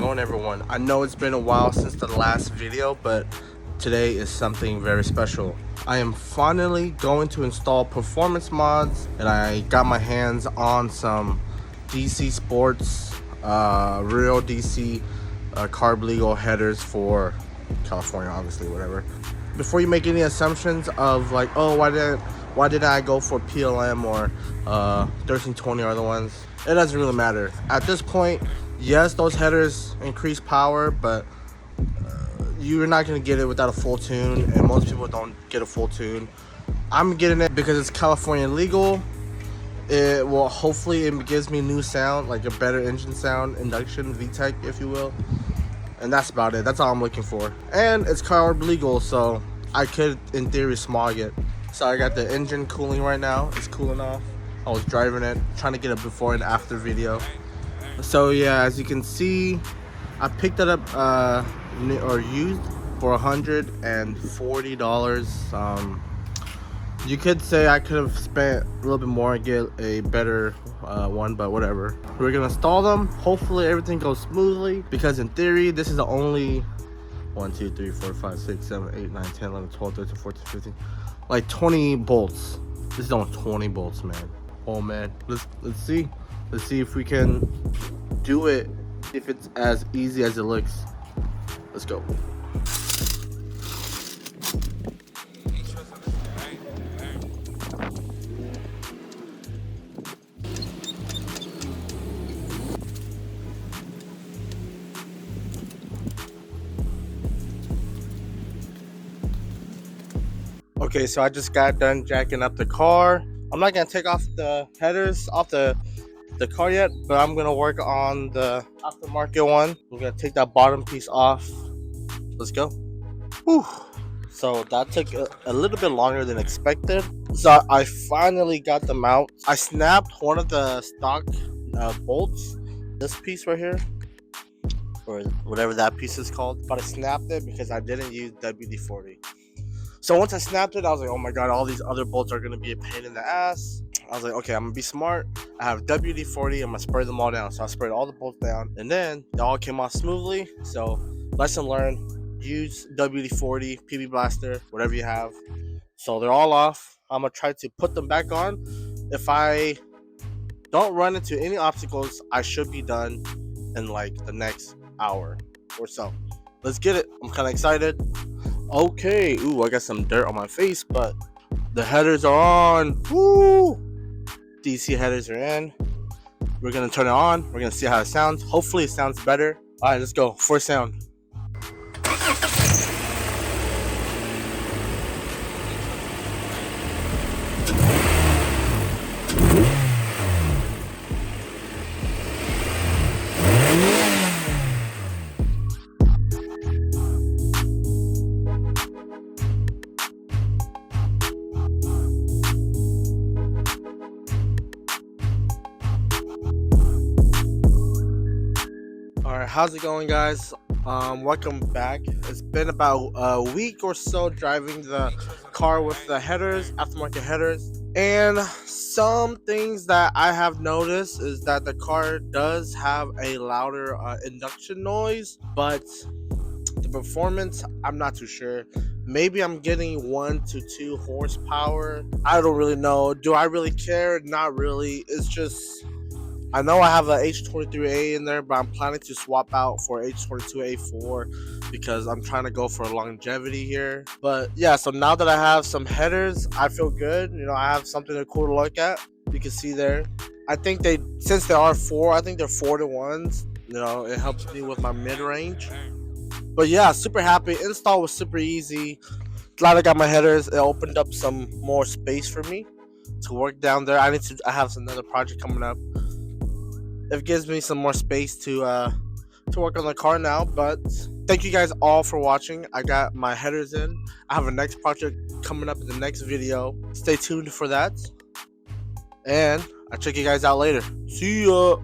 going, everyone? I know it's been a while since the last video, but today is something very special. I am finally going to install performance mods, and I got my hands on some DC Sports real DC carb legal headers for California, obviously, whatever. Before you make any assumptions of like, oh, why did I go for PLM or 1320 or other ones, it doesn't really matter at this point. Yes, those headers increase power, but you're not going to get it without a full tune, and most people don't get a full tune. I'm getting it because it's California legal. It will, hopefully it gives me new sound, like a better engine sound, induction, VTEC, if you will. And that's about it. That's all I'm looking for. And it's carb legal, so I could, in theory, smog it. So I got the engine cooling right now. It's cooling off. I was driving it, trying to get a before and after video. So yeah, as you can see, I picked it up or used for $140. You could say I could have spent a little bit more and get a better one, but whatever. We're gonna install them. Hopefully everything goes smoothly, because in theory this is the only 1 2 3 4 5 6 7 8 9 10 11 12 13 14 15 like 20 bolts. This is only 20 bolts, man. Oh man, let's see if we can do it, if it's as easy as it looks. Let's go. Okay, so I just got done jacking up the car. I'm not gonna take off the headers off the car yet, but I'm gonna work on the aftermarket one. I'm gonna take that bottom piece off. Let's go. Whew. So that took a little bit longer than expected. So I finally got them out. I snapped one of the stock bolts, this piece right here, or whatever that piece is called, but I snapped it because I didn't use WD-40. So once I snapped it, I was like, oh my god, all these other bolts are going to be a pain in the ass. I was like, okay, I'm going to be smart. I have WD-40. I'm going to spray them all down. So I sprayed all the bolts down, and then they all came off smoothly. So lesson learned, use WD-40, PB Blaster, whatever you have. So they're all off. I'm going to try to put them back on. If I don't run into any obstacles, I should be done in like the next hour or so. Let's get it. I'm kind of excited. Okay, ooh, I got some dirt on my face, but the headers are on. Woo! DC headers are in. We're gonna turn it on. We're gonna see how it sounds. Hopefully it sounds better. All right, let's go. First sound. Alright, how's it going, guys? Welcome back. It's been about a week or so driving the car with the headers, aftermarket headers, and some things that I have noticed is that the car does have a louder induction noise, but the performance, I'm not too sure. Maybe I'm getting 1 to 2 horsepower. I don't really know. Do I really care? Not really. It's just, I know I have a H23A in there, but I'm planning to swap out for H22A4 because I'm trying to go for longevity here. But yeah, so now that I have some headers, I feel good. You know, I have something cool to look at. You can see there. I think since they are 4, I think they're 4-to-1s. You know, it helps me with my mid-range. But yeah, super happy. Install was super easy. Glad I got my headers. It opened up some more space for me to work down there. I have another project coming up. It gives me some more space to work on the car now. But thank you guys all for watching. I got my headers in. I have a next project coming up in the next video. Stay tuned for that. And I'll check you guys out later. See ya.